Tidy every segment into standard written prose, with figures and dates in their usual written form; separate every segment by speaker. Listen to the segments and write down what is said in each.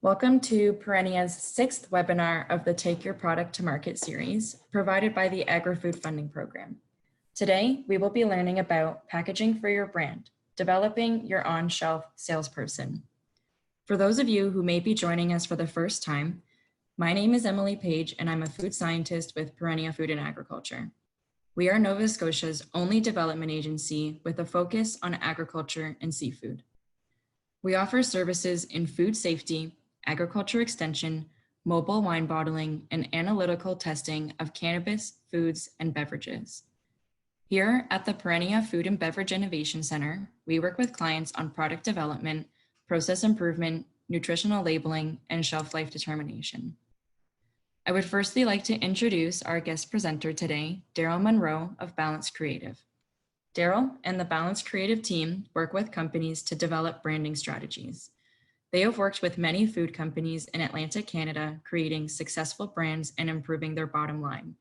Speaker 1: Welcome to Perennia's 6th webinar of the Take Your Product to Market series, provided by the Agri-Food Funding Program. Today, we will be learning about packaging for your brand, developing your on-shelf salesperson. For those of you who may be joining us for the first time, my name is Emily Page, and I'm a food scientist with Perennia Food and Agriculture. We are Nova Scotia's only development agency with a focus on agriculture and seafood. We offer services in food safety, agriculture extension, mobile wine bottling, and analytical testing of cannabis, foods, and beverages. Here at the Perennia Food and Beverage Innovation Center, we work with clients on product development, process improvement, nutritional labeling, and shelf life determination. I would firstly like to introduce our guest presenter today, Darrell Munro of Balance Creative. Darrell and the Balance Creative team work with companies to develop branding strategies. They have worked with many food companies in Atlantic Canada, creating successful brands and improving their bottom line.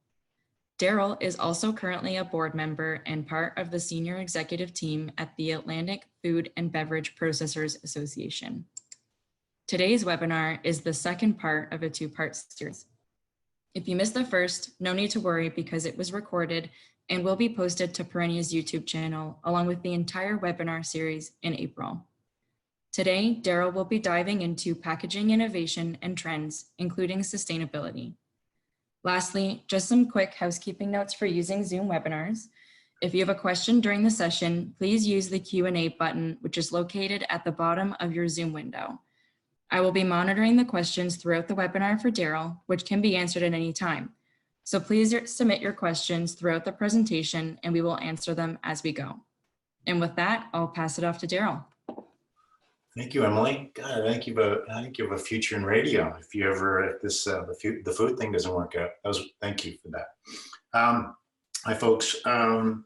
Speaker 1: Darrell is also currently a board member and part of the senior executive team at the Atlantic Food and Beverage Processors Association. Today's webinar is the second part of a two-part series. If you missed the first, no need to worry because it was recorded and will be posted to Perennia's YouTube channel along with the entire webinar series in April. Today, Darrell will be diving into packaging innovation and trends, including sustainability. Lastly, just some quick housekeeping notes for using Zoom webinars. If you have a question during the session, please use the Q&A button, which is located at the bottom of your Zoom window. I will be monitoring the questions throughout the webinar for Darrell, which can be answered at any time. So please submit your questions throughout the presentation and we will answer them as we go. And with that, I'll pass it off to Darrell.
Speaker 2: Thank you, Emily. God, I think you have a future in radio. If you ever, if this the food thing doesn't work out, thank you for that. Hi, folks. I'm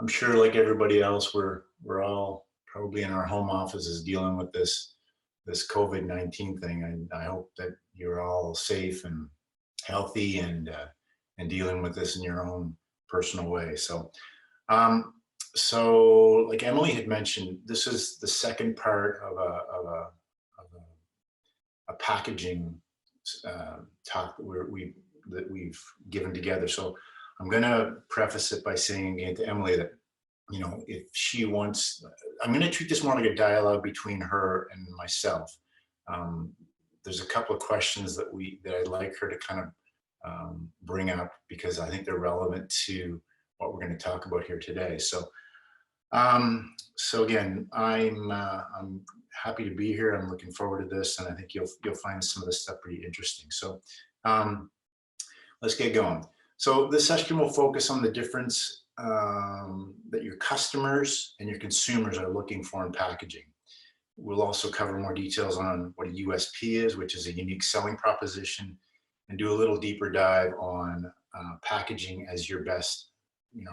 Speaker 2: sure, like everybody else, we're all probably in our home offices dealing with this COVID-19 thing, and I hope that you're all safe and healthy and dealing with this in your own personal way. So like Emily had mentioned, this is the second part of a packaging talk that we've given together. So I'm going to preface it by saying again to Emily that, you know, if she wants, I'm going to treat this more like a dialogue between her and myself. There's a couple of questions that I'd like her to kind of bring up because I think they're relevant to what we're going to talk about here today. So again, I'm happy to be here. I'm looking forward to this, and I think you'll find some of this stuff pretty interesting. So let's get going. So this session will focus on the difference that your customers and your consumers are looking for in packaging. We'll also cover more details on what a USP is, which is a unique selling proposition, and do a little deeper dive on packaging as your best,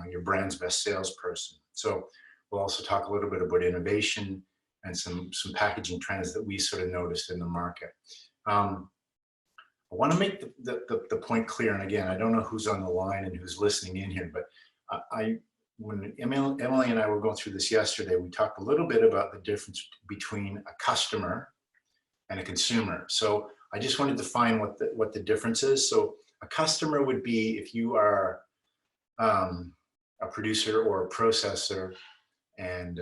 Speaker 2: your brand's best salesperson. So we'll also talk a little bit about innovation and some packaging trends that we sort of noticed in the market. I want to make the point clear, and again, I don't know who's on the line and who's listening in here, but when Emily and I were going through this yesterday, we talked a little bit about the difference between a customer and a consumer. So I just want to define what the difference is. So a customer would be if you are a producer or a processor, and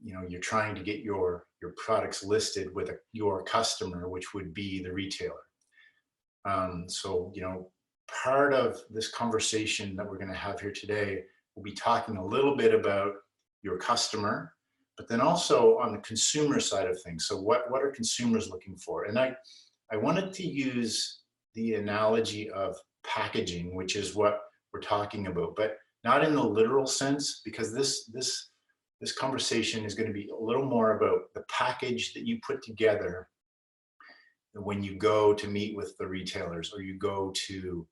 Speaker 2: you're trying to get your products listed with your customer, which would be the retailer. So part of this conversation that we're going to have here today, we'll be talking a little bit about your customer, but then also on the consumer side of things. So what are consumers looking for? And I wanted to use the analogy of packaging, which is what we're talking about, but not in the literal sense, because this conversation is going to be a little more about the package that you put together when you go to meet with the retailers, or you go to,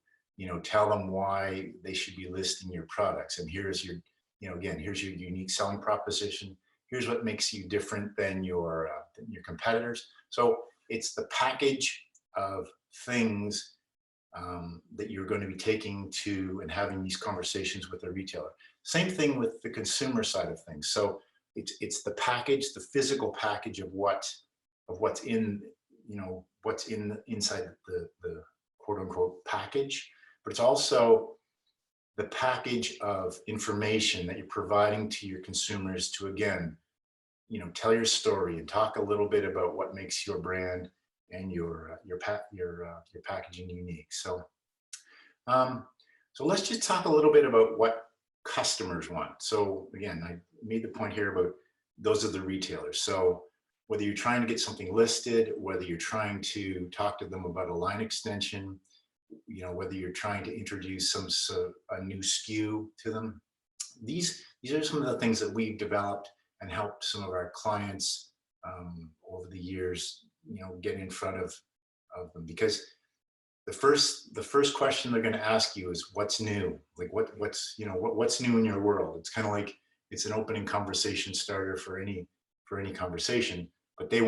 Speaker 2: tell them why they should be listing your products. And here's your, here's your unique selling proposition. Here's what makes you different than your competitors. So it's the package of things that you're going to be taking to and having these conversations with the retailer. Same thing with the consumer side of things. So it's the package, the physical package of what's in what's inside the quote unquote package, but it's also the package of information that you're providing to your consumers to, again, tell your story and talk a little bit about what makes your brand and your packaging unique. So let's just talk a little bit about what customers want. So again, I made the point here about those are the retailers. So whether you're trying to get something listed, whether you're trying to talk to them about a line extension, whether you're trying to introduce a new SKU to them, these are some of the things that we've developed and helped some of our clients over the years, get in front of them, because the first question they're going to ask you is what's new, like what's new in your world. It's kind of like it's an opening conversation starter for any conversation, but they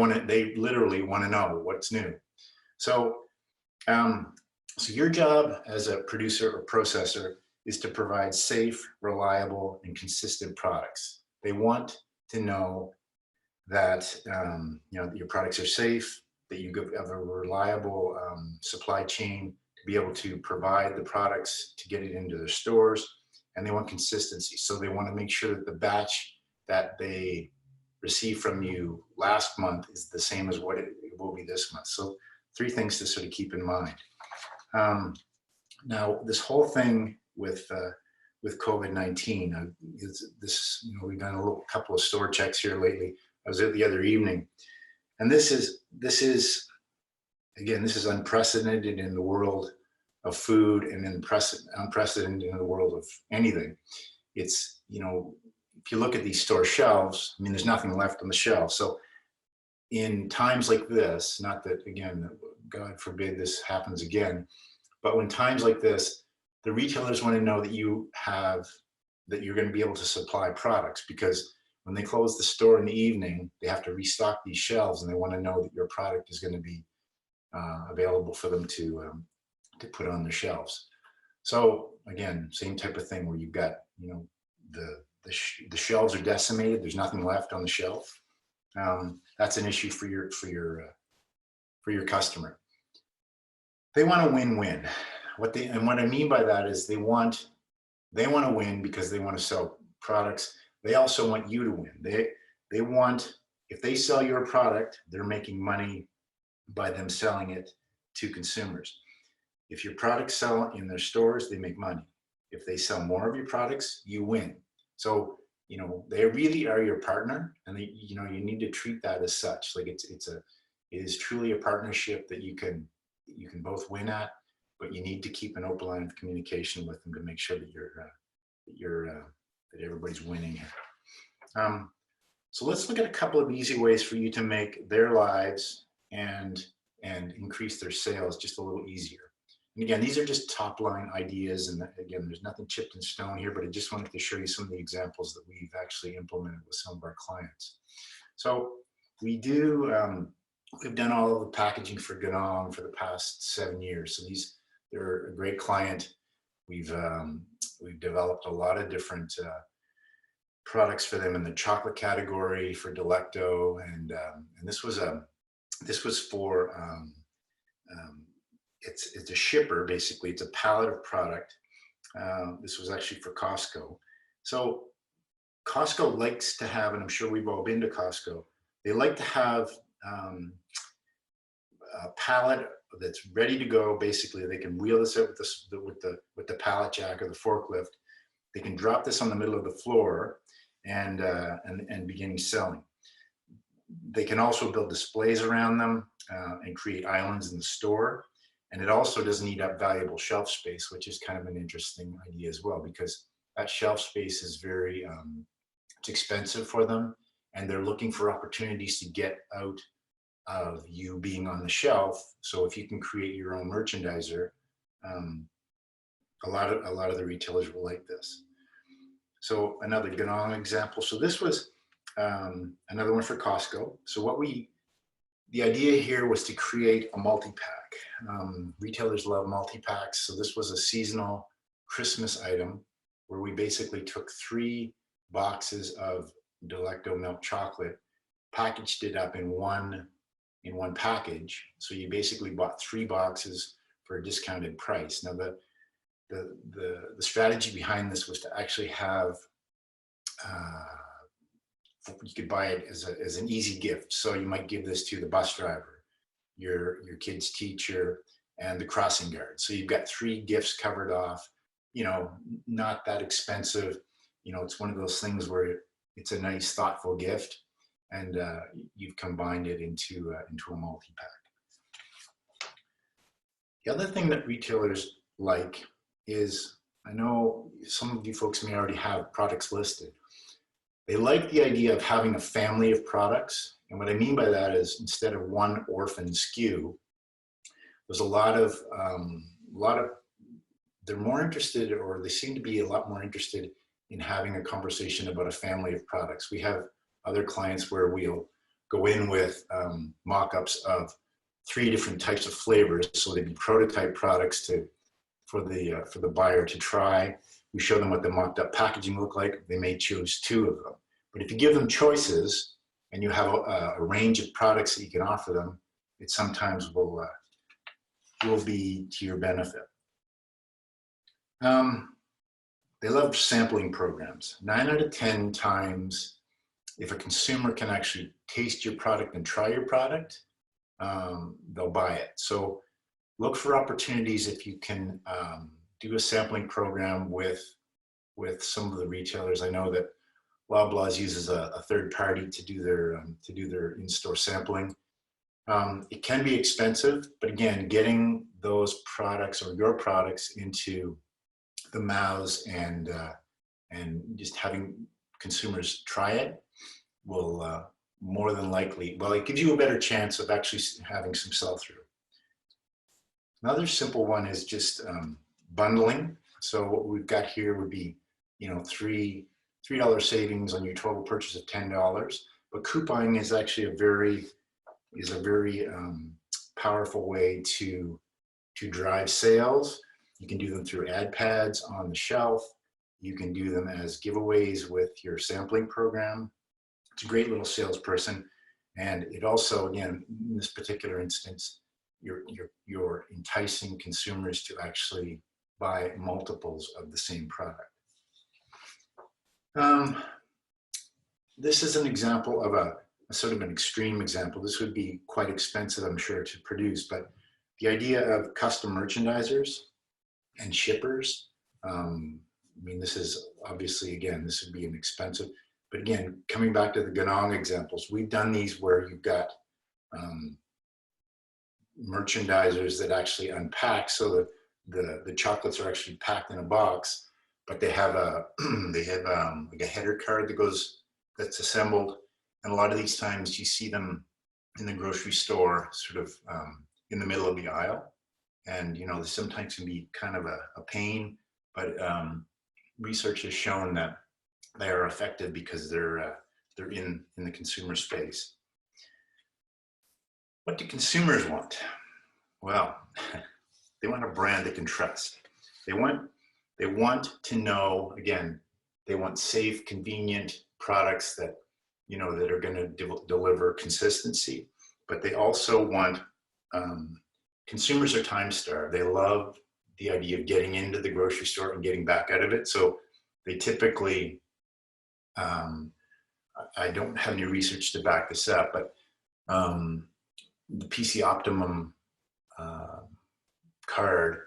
Speaker 2: literally want to know what's new. So so your job as a producer or processor is to provide safe, reliable, and consistent products. They want to know that your products are safe, that you have a reliable supply chain to be able to provide the products to get it into their stores, and they want consistency. So they want to make sure that the batch that they receive from you last month is the same as what it will be this month. So 3 things to sort of keep in mind. Now, this whole thing with COVID-19, we've done a couple of store checks here lately. I was there the other evening, and this is unprecedented in the world of food, and unprecedented in the world of anything. It's, if you look at these store shelves, I mean, there's nothing left on the shelf. So in times like this, not that, again, God forbid this happens again, but when times like this, the retailers want to know that that you're going to be able to supply products, because when they close the store in the evening, they have to restock these shelves, and they want to know that your product is going to be available for them to put on their shelves. So again, same type of thing where you've got, the shelves are decimated. There's nothing left on the shelf. That's an issue for your customer. They want a win-win. What I mean by that is they want to win because they want to sell products. They also want you to win. They want, if they sell your product, they're making money by them selling it to consumers. If your products sell in their stores, they make money. If they sell more of your products, you win. So, they really are your partner, and you need to treat that as such. Like it is truly a partnership that you can both win at, but you need to keep an open line of communication with them to make sure that that everybody's winning here. So let's look at a couple of easy ways for you to make their lives and increase their sales just a little easier. And again, these are just top line ideas, and again, there's nothing chipped in stone here, but I just wanted to show you some of the examples that we've actually implemented with some of our clients. So we've done all of the packaging for Ganong for the past 7 years. So they're a great client. We've developed a lot of different products for them in the chocolate category for Delecto, and this was for it's a shipper, basically. It's a pallet of product. This was actually for Costco. So Costco likes to have, and I'm sure we've all been to Costco, they like to have a pallet that's ready to go. Basically, they can wheel this out with the pallet jack or the forklift. They can drop this on the middle of the floor and begin selling. They can also build displays around them and create islands in the store. And it also doesn't eat up valuable shelf space, which is kind of an interesting idea as well, because that shelf space is very it's expensive for them, and they're looking for opportunities to get out of you being on the shelf. So if you can create your own merchandiser, a lot of the retailers will like this. So another Ganong example. So this was another one for Costco. So the idea here was to create a multi-pack. Retailers love multi-packs. So this was a seasonal Christmas item where we basically took 3 boxes of Delecto milk chocolate, packaged it up in one in one package. So you basically bought 3 boxes for a discounted price. Now the strategy behind this was to actually have, you could buy it as an easy gift. So you might give this to the bus driver, your kid's teacher, and the crossing guard. So you've got 3 gifts covered off, not that expensive. It's one of those things where it's a nice, thoughtful gift, and you've combined it into a multi-pack. The other thing that retailers like is, I know some of you folks may already have products listed. They like the idea of having a family of products. And what I mean by that is, instead of one orphan SKU, there's a lot of, they're more interested, or they seem to be a lot more interested in having a conversation about a family of products. We have other clients where we'll go in with mock-ups of 3 different types of flavors. So they'd be prototype products for the buyer to try. We show them what the mocked up packaging look like. They may choose 2 of them. But if you give them choices and you have a range of products that you can offer them, it sometimes will be to your benefit. They love sampling programs. 9 out of 10 times, if a consumer can actually taste your product and try your product, they'll buy it. So look for opportunities if you can do a sampling program with some of the retailers. I know that Loblaws uses a third party to do their in-store sampling. It can be expensive, but again, getting those products or your products into the mouths and just having consumers try it will more than likely, well, it gives you a better chance of actually having some sell-through. Another simple one is just bundling. So what we've got here would be, $3 savings on your total purchase of $10. But couponing is actually a very powerful way to drive sales. You can do them through ad pads on the shelf. You can do them as giveaways with your sampling program. It's a great little salesperson. And it also, again, in this particular instance, you're enticing consumers to actually buy multiples of the same product. This is an example of a sort of an extreme example. This would be quite expensive, I'm sure, to produce, but the idea of custom merchandisers and shippers, this is obviously, again, this would be an expensive, but again, coming back to the Ganong examples, we've done these where you've got merchandisers that actually unpack, so that the chocolates are actually packed in a box, but they have like a header card that's assembled. And a lot of these times you see them in the grocery store, sort of in the middle of the aisle. And, they sometimes can be kind of a pain, but research has shown that they are effective because they're in the consumer space. What do consumers want? Well, they want a brand they can trust. They want to know, again, they want safe, convenient products that, that are going to deliver consistency, but they also want, consumers are time-starved. They love the idea of getting into the grocery store and getting back out of it. So they typically, I don't have any research to back this up, but the PC Optimum card,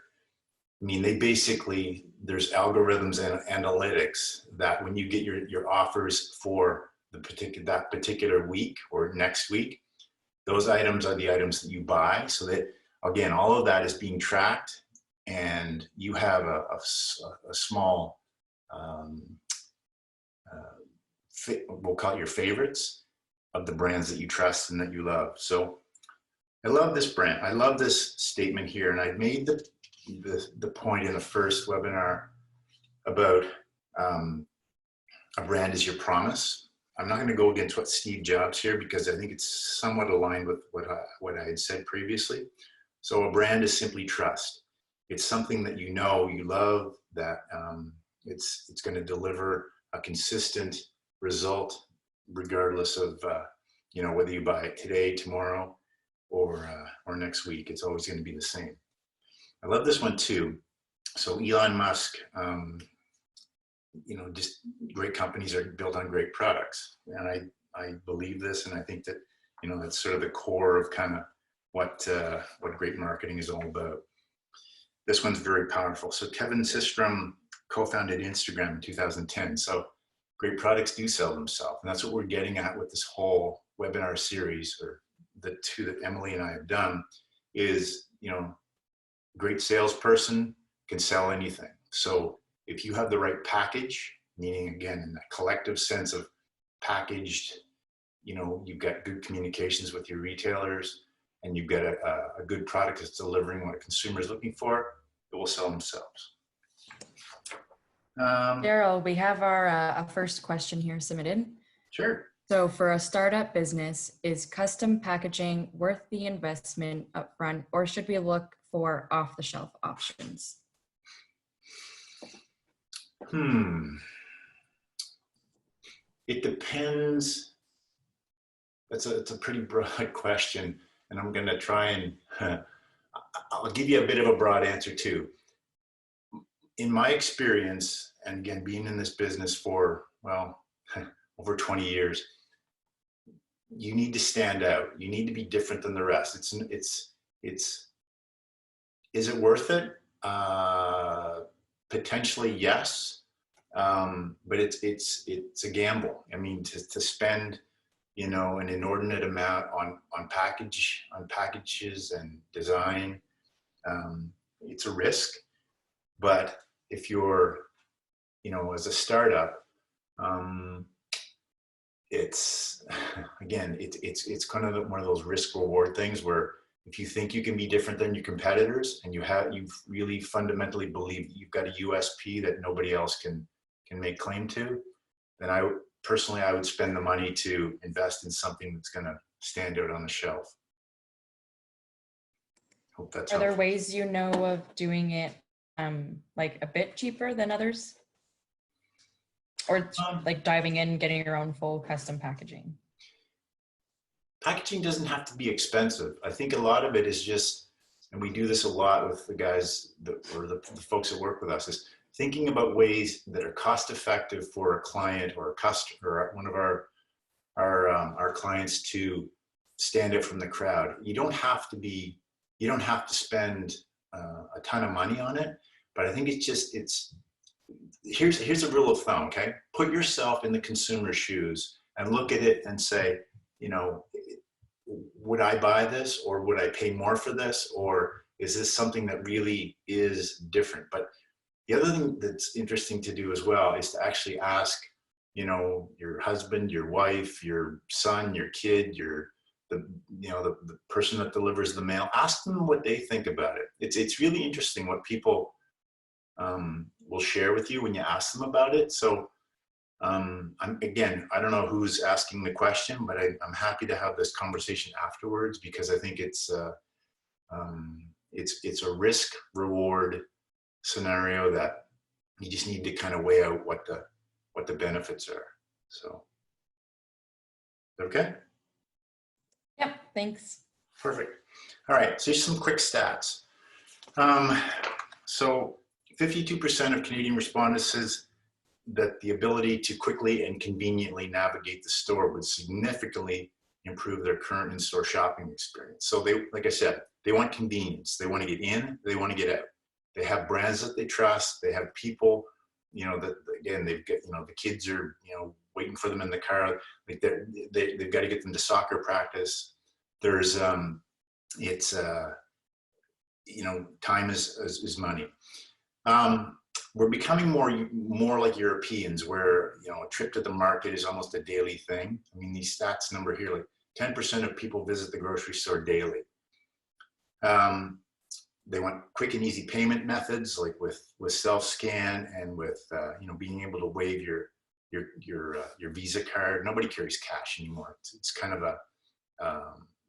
Speaker 2: they basically, there's algorithms and analytics that when you get your offers for that particular week or next week, those items are the items that you buy. So that, again, all of that is being tracked, and you have a small, we'll call it your favorites of the brands that you trust and that you love. So I love this brand. I love this statement here. And I made the point in the first webinar about a brand is your promise. I'm not going to go against what Steve Jobs here, because I think it's somewhat aligned with what I had said previously. So a brand is simply trust. It's something that you love, that it's going to deliver a consistent result, regardless of whether you buy it today, tomorrow. or next week. It's always going to be the same. I love this one too. So Elon Musk, just great companies are built on great products. And I believe this, and I think that, that's sort of the core of kind of what great marketing is all about. This one's very powerful. So Kevin Systrom co-founded Instagram in 2010. So great products do sell themselves. And that's what we're getting at with this whole webinar series, or the two that Emily and I have done, is, great salesperson can sell anything. So if you have the right package, meaning again, in that collective sense of packaged, you've got good communications with your retailers, and you've got a good product that's delivering what a consumer is looking for, it will sell themselves.
Speaker 1: Darrell, we have our first question here submitted.
Speaker 2: Sure.
Speaker 1: So for a startup business, is custom packaging worth the investment upfront, or should we look for off-the-shelf options?
Speaker 2: It depends. It's a pretty broad question, and I'm going to try and I'll give you a bit of a broad answer too. In my experience, and again, being in this business for, over 20 years, you need to stand out. You need to be different than the rest. Is it worth it? Potentially, yes. But it's a gamble. I mean, to spend, an inordinate amount on packages and design, it's a risk. But if you're, as a startup, it's kind of one of those risk reward things where if you think you can be different than your competitors, and you really fundamentally believe that you've got a USP that nobody else can make claim to, then I would spend the money to invest in something that's going to stand out on the shelf. Hope that's helpful.
Speaker 1: Are there ways of doing it like a bit cheaper than others? Or like diving in, getting your own full custom packaging?
Speaker 2: Packaging doesn't have to be expensive. I think a lot of it is just, and we do this a lot with the guys or the folks that work with us, is thinking about ways that are cost effective for a client or a customer, or one of our clients, to stand out from the crowd. You don't have to spend a ton of money on it, but I think here's a rule of thumb, okay? Put yourself in the consumer's shoes and look at it and say, would I buy this, or would I pay more for this, or is this something that really is different? But the other thing that's interesting to do as well is to actually ask, your husband, your wife, your son, your kid, the person that delivers the mail, ask them what they think about it. It's really interesting what people will share with you when you ask them about it. So I don't know who's asking the question, but I'm happy to have this conversation afterwards, because I think it's a risk reward scenario that you just need to kind of weigh out what the benefits are. So, okay?
Speaker 1: Yep, thanks.
Speaker 2: Perfect. All right, so here's some quick stats. So 52% of Canadian respondents says that the ability to quickly and conveniently navigate the store would significantly improve their current in-store shopping experience. So they, like I said, they want convenience. They want to get in, they want to get out. They have brands that they trust. They have people, that, again, they've got, the kids are, waiting for them in the car. Like they've got to get them to soccer practice. There's, time is money. We're becoming more like Europeans, where, a trip to the market is almost a daily thing. I mean, these stats number here, like 10% of people visit the grocery store daily. They want quick and easy payment methods, like with self-scan and with, being able to waive your Visa card. Nobody carries cash anymore. It's kind of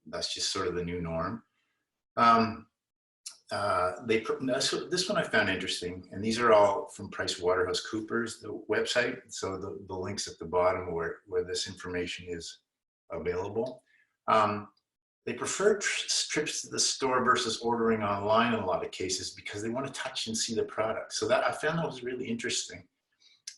Speaker 2: that's just sort of the new norm. This one I found interesting, and these are all from PricewaterhouseCoopers, the website. So the links at the bottom where this information is available. They prefer trips to the store versus ordering online in a lot of cases because they want to touch and see the product. So that I found that was really interesting.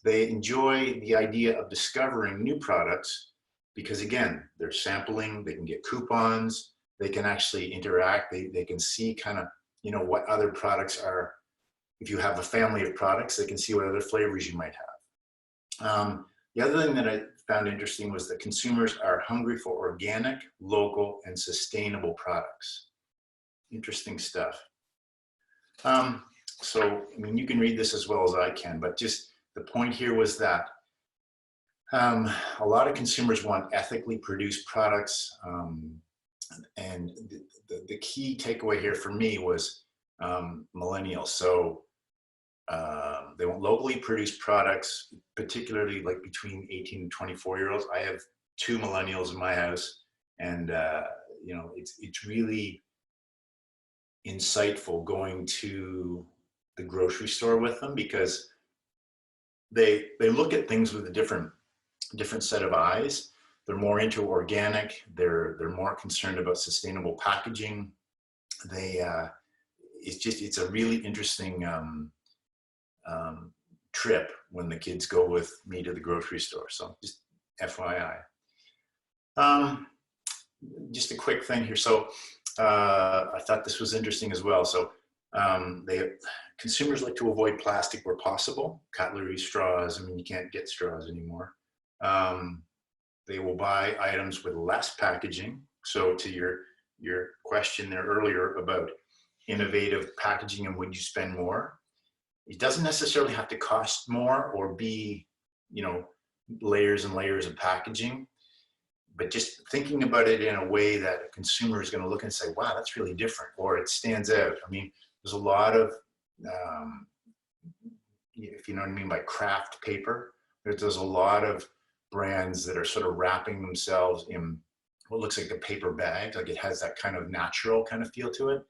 Speaker 2: They enjoy the idea of discovering new products because, again, they're sampling, they can get coupons, they can actually interact, they can see kind of, you know, what other products are. If you have a family of products, they can see what other flavors you might have. The other thing that I found interesting was that consumers are hungry for organic, local, and sustainable products. Interesting stuff. So, I mean, you can read this as well as I can, but just the point here was that a lot of consumers want ethically produced products. And the key takeaway here for me was millennials. So they want locally produced products, particularly like between 18 and 24-year-olds. I have 2 millennials in my house, and you know, it's really insightful going to the grocery store with them because they look at things with a different set of eyes. They're more into organic. They're more concerned about sustainable packaging. It's a really interesting trip when the kids go with me to the grocery store. So just FYI. Just a quick thing here. So I thought this was interesting as well. So consumers like to avoid plastic where possible. Cutlery, straws. I mean, you can't get straws anymore. They will buy items with less packaging. So to your question there earlier about innovative packaging and would you spend more? It doesn't necessarily have to cost more or be, you know, layers and layers of packaging, but just thinking about it in a way that a consumer is going to look and say, wow, that's really different, or it stands out. I mean, there's a lot of, if you know what I mean by craft paper, there's a lot of brands that are sort of wrapping themselves in what looks like a paper bag, like it has that kind of natural kind of feel to it.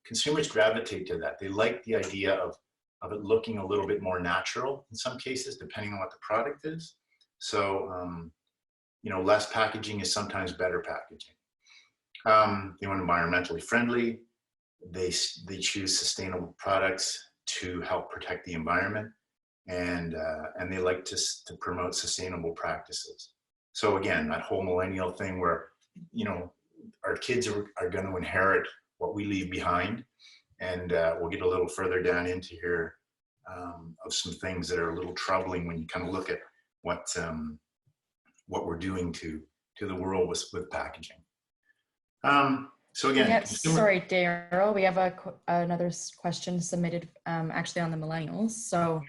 Speaker 2: Consumers gravitate to that. They like the idea of it looking a little bit more natural in some cases, depending on what the product is. So, you know, less packaging is sometimes better packaging. They want environmentally friendly. They choose sustainable products to help protect the environment, and they like to promote sustainable practices. So again, that whole millennial thing where, you know, our kids are going to inherit what we leave behind. And we'll get a little further down into here of some things that are a little troubling when you kind of look at what we're doing to the world with packaging. So again,
Speaker 1: sorry, Darrell, we have another question submitted actually on the millennials. So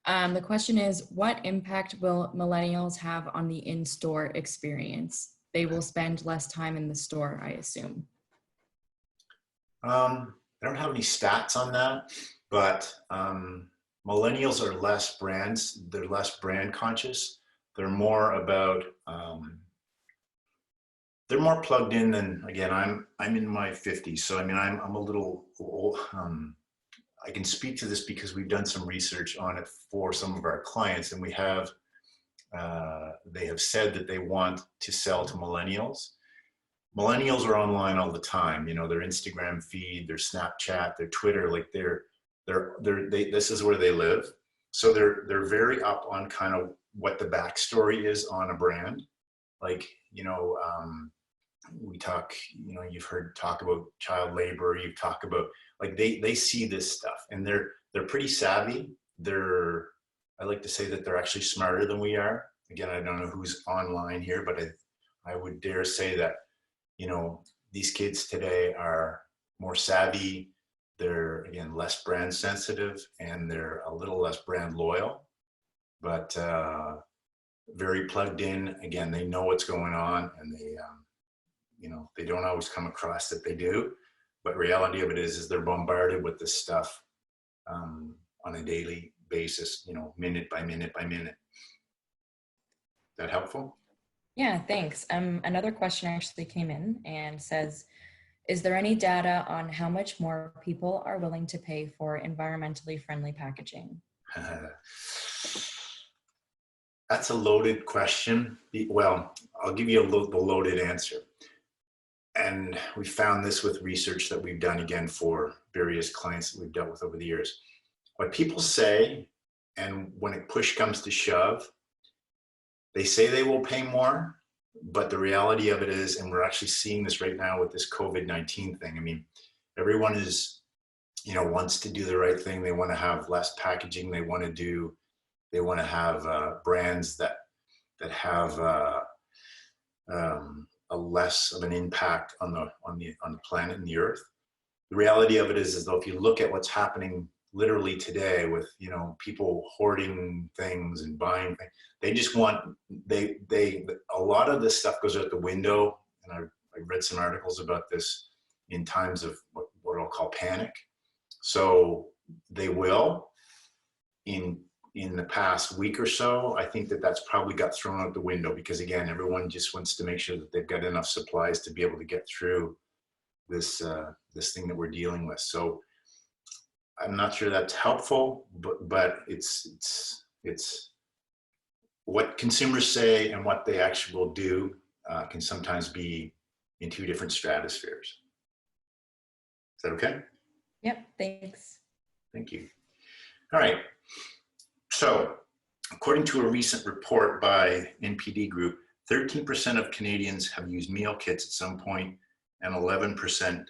Speaker 1: the question is, what impact will millennials have on the in-store experience? They will spend less time in the store, I assume.
Speaker 2: I don't have any stats on that, but millennials are less brands. They're less brand conscious. They're more about, they're more plugged in than, again, I'm in my 50s. So, I mean, I'm a little old. I can speak to this because we've done some research on it for some of our clients, and they have said that they want to sell to millennials. Millennials are online all the time, you know, their Instagram feed, their Snapchat, their Twitter, like this is where they live. So they're very up on kind of what the backstory is on a brand. Like, you know, we talk, you know, you've heard talk about child labor, you talk about, like, they see this stuff and they're pretty savvy. I like to say that they're actually smarter than we are. Again, I don't know who's online here, but I would dare say that, you know, these kids today are more savvy. They're, again, less brand sensitive, and they're a little less brand loyal, but very plugged in. Again, they know what's going on, and they, you know, they don't always come across that they do, but reality of it is they're bombarded with this stuff on a daily basis, you know, minute by minute by minute. Is that helpful?
Speaker 1: Yeah, thanks. Another question actually came in and says, is there any data on how much more people are willing to pay for environmentally friendly packaging?
Speaker 2: That's a loaded question. Well, I'll give you the loaded answer. and we found this with research that we've done, again, for various clients that we've dealt with over the years. What people say, and when it push comes to shove, they say they will pay more, but the reality of it is, and we're actually seeing this right now with this COVID-19 thing. I mean, everyone is, wants to do the right thing. They want to have less packaging. They want to have brands that have a less of an impact on the planet and the earth. The reality of it is though, if you look at what's happening literally today with, people hoarding things and buying things, they just want, a lot of this stuff goes out the window. And I read some articles about this in times of what I'll call panic. So they will, in the past week or so, I think that's probably got thrown out the window, because again, everyone just wants to make sure that they've got enough supplies to be able to get through this thing that we're dealing with. So I'm not sure that's helpful, but it's what consumers say and what they actually will do can sometimes be in two different stratospheres. Is that okay?
Speaker 1: Yep, thanks.
Speaker 2: Thank you. All right. So, according to a recent report by NPD Group, 13% of Canadians have used meal kits at some point, and 11%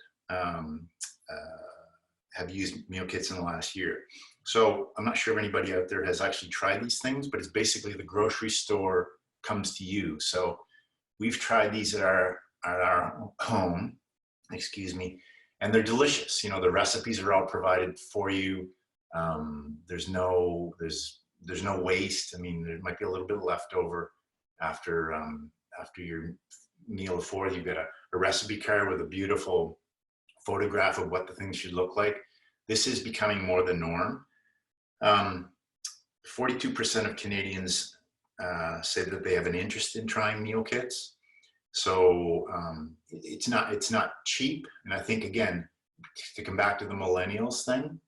Speaker 2: have used meal kits in the last year. So I'm not sure if anybody out there has actually tried these things, but it's basically the grocery store comes to you. So we've tried these at our home, and they're delicious. The recipes are all provided for you. There's no waste. I mean, there might be a little bit left over after your meal of four. You've got a recipe card with a beautiful photograph of what the things should look like. This is becoming more the norm. 42% of Canadians say that they have an interest in trying meal kits. So it's not cheap. And I think, again, to come back to the millennials thing,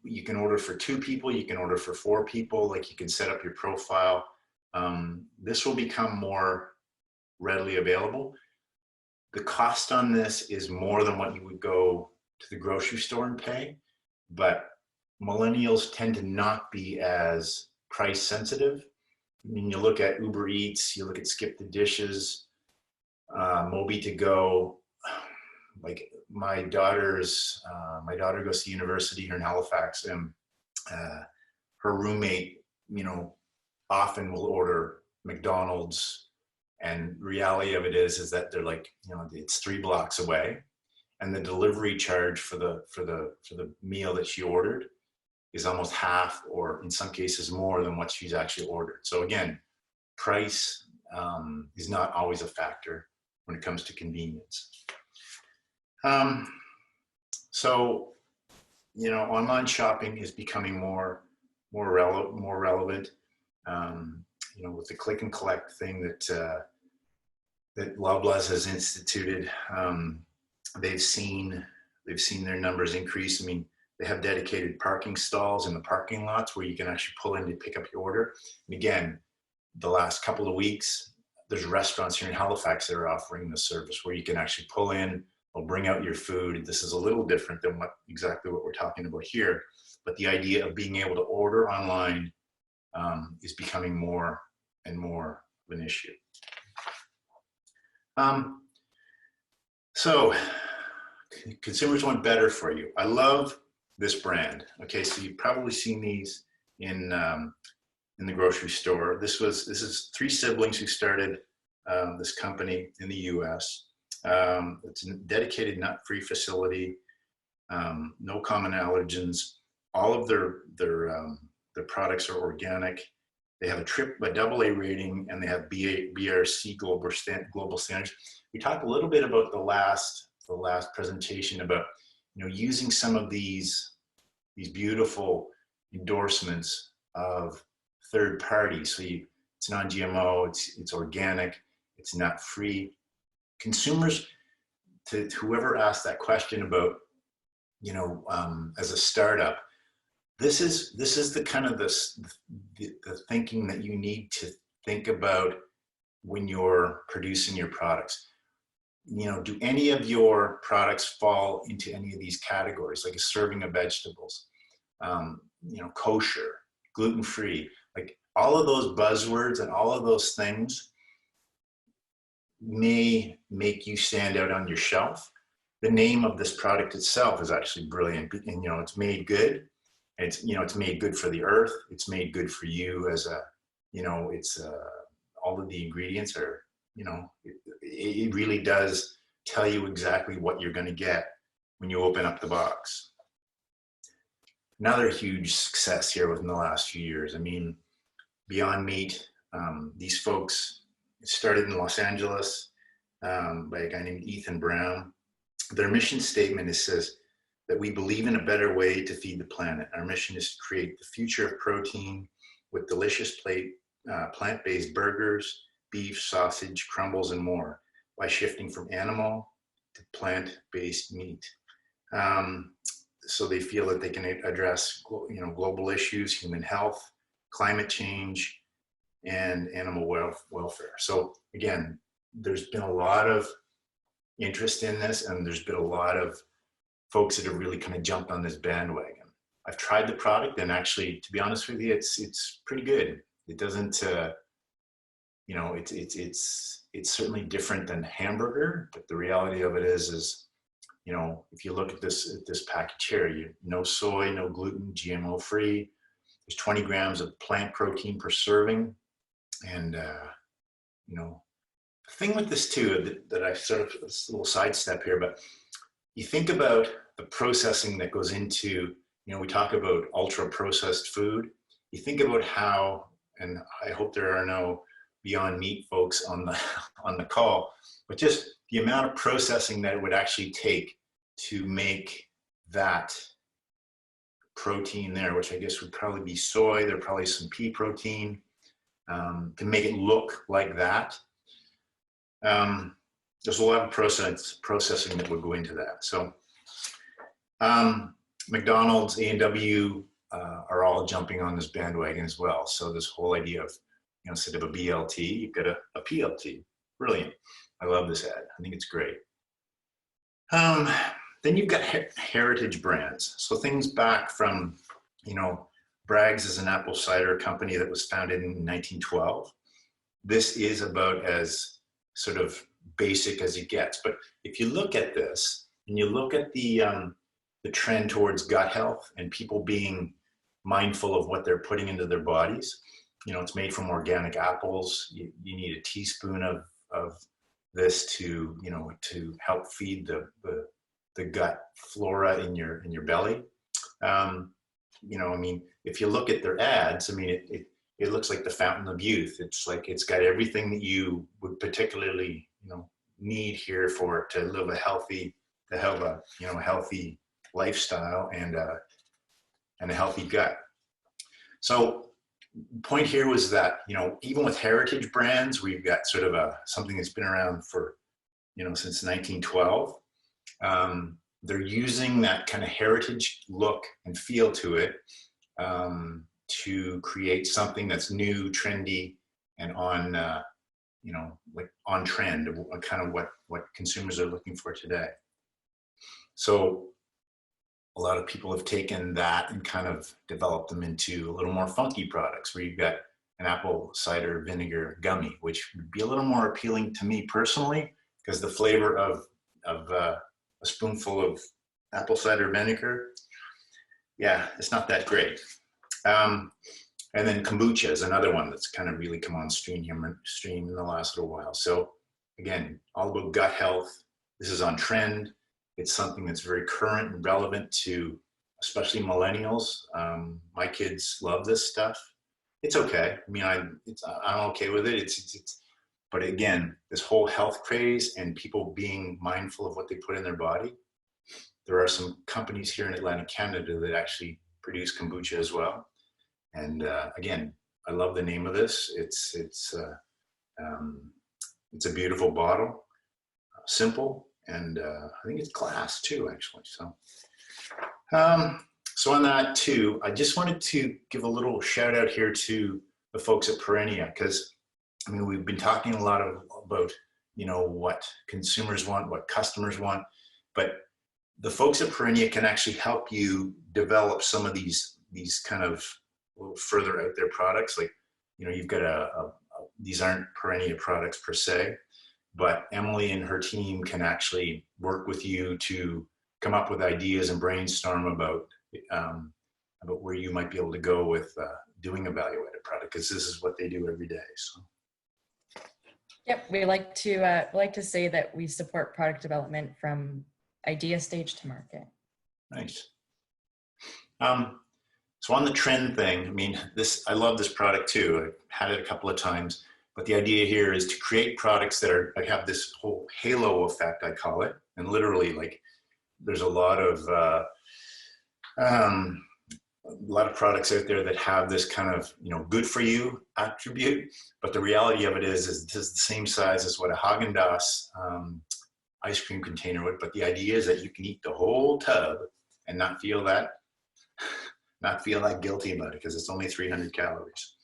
Speaker 2: you can order for 2 people, you can order for 4 people, like you can set up your profile. This will become more readily available. The cost on this is more than what you would go to the grocery store and pay, but millennials tend to not be as price sensitive. I mean, you look at Uber Eats, you look at Skip the Dishes, Mobi to Go. Like my daughter goes to university here in Halifax, and her roommate, often will order McDonald's. And reality of it is that they're like, it's 3 blocks away, and the delivery charge for the meal that she ordered is almost half, or in some cases more than what she's actually ordered. So again, price is not always a factor when it comes to convenience. So, online shopping is becoming more relevant. With the click and collect thing that Loblaws has instituted, they've seen their numbers increase. I mean, they have dedicated parking stalls in the parking lots where you can actually pull in to pick up your order. And again, the last couple of weeks, there's restaurants here in Halifax that are offering this service where you can actually pull in, they'll bring out your food. This is a little different than exactly what we're talking about here, but the idea of being able to order online is becoming more and more of an issue. So consumers want better for you. I love this brand. Okay, so you've probably seen these in the grocery store. This is 3 siblings who started this company in the U.S. It's a dedicated nut-free facility, no common allergens. All of their products are organic. They have a AA rating, and they have BRC global standards. We talked a little bit about the last presentation about using some of these beautiful endorsements of third parties. So it's non-GMO, it's organic, it's nut free. Consumers, to whoever asked that question about as a startup, this is the kind of the thinking that you need to think about when you're producing your products. You know, do any of your products fall into any of these categories, like a serving of vegetables, you know, kosher, gluten-free, like all of those buzzwords and all of those things may make you stand out on your shelf. The name of this product itself is actually brilliant, and you know, it's made good. It's, you know, it's made good for the earth. It's made good for you as a, you know, it's all of the ingredients are, you know, it really does tell you exactly what you're going to get when you open up the box. Another huge success here within the last few years. I mean, Beyond Meat, these folks, it started in Los Angeles by a guy named Ethan Brown. Their mission statement says that we believe in a better way to feed the planet. Our mission is to create the future of protein with delicious plant-based burgers, beef, sausage, crumbles, and more by shifting from animal to plant-based meat. So they feel that they can address, you know, global issues, human health, climate change, and animal welfare. So again, there's been a lot of interest in this, and there's been a lot of folks that have really kind of jumped on this bandwagon. I've tried the product, and actually, to be honest with you, it's pretty good. It doesn't, you know, it's certainly different than hamburger, but the reality of it is, you know, if you look at this package here, no soy, no gluten, GMO free. There's 20 grams of plant protein per serving, and you know, the thing with this too that I sort of, this little sidestep here, but you think about the processing that goes into, you know, we talk about ultra processed food. You think about how, and I hope there are no Beyond Meat folks on the call, but just the amount of processing that it would actually take to make that protein there, which I guess would probably be soy, there'd probably some pea protein, to make it look like that. There's a lot of processing that would go into that. So McDonald's, A&W are all jumping on this bandwagon as well. So this whole idea of, you know, instead of a BLT, you've got a PLT. Brilliant. I love this ad. I think it's great. Then you've got heritage brands. So things back from, you know, Bragg's is an apple cider company that was founded in 1912. This is about as sort of basic as it gets. But if you look at this and you look at the trend towards gut health and people being mindful of what they're putting into their bodies, you know, it's made from organic apples. You need a teaspoon of this to, you know, to help feed the gut flora in your belly. You know, I mean, if you look at their ads, I mean, it looks like the fountain of youth. It's like, it's got everything that you would particularly, you know, need here for to live a healthy, to have a, you know, healthy lifestyle and a healthy gut. So point here was that, you know, even with heritage brands, we've got sort of something that's been around for, you know, since 1912. They're using that kind of heritage look and feel to it to create something that's new, trendy, and on, you know, like on trend, kind of what consumers are looking for today. So a lot of people have taken that and kind of developed them into a little more funky products, where you've got an apple cider vinegar gummy, which would be a little more appealing to me personally, because the flavor of a spoonful of apple cider vinegar, yeah, it's not that great. And then kombucha is another one that's kind of really come on stream in the last little while. So again, all about gut health. This is on trend. It's something that's very current and relevant to especially millennials. My kids love this stuff. It's okay. I mean, I'm okay with it. But again, this whole health craze and people being mindful of what they put in their body. There are some companies here in Atlantic Canada that actually produce kombucha as well. And again, I love the name of this. It's a beautiful bottle, simple, and I think it's glass too, actually. So, so on that too, I just wanted to give a little shout out here to the folks at Perennia, because I mean, we've been talking a lot about, you know, what consumers want, what customers want, but the folks at Perennia can actually help you develop some of these kind of a little further out there products. Like, you know, you've got these aren't Perennia products per se, but Emily and her team can actually work with you to come up with ideas and brainstorm about where you might be able to go with doing a value-added product, because this is what they do every day. So.
Speaker 1: Yep, we like to say that we support product development from idea stage to market.
Speaker 2: Nice. So on the trend thing, I mean, I love this product too. I've had it a couple of times, but the idea here is to create products that have this whole halo effect, I call it, and literally, like, there's a lot of products out there that have this kind of, you know, good for you attribute, but the reality of it is this is the same size as what a Haagen-Dazs ice cream container would, but the idea is that you can eat the whole tub and not feel that guilty about it, because it's only 300 calories.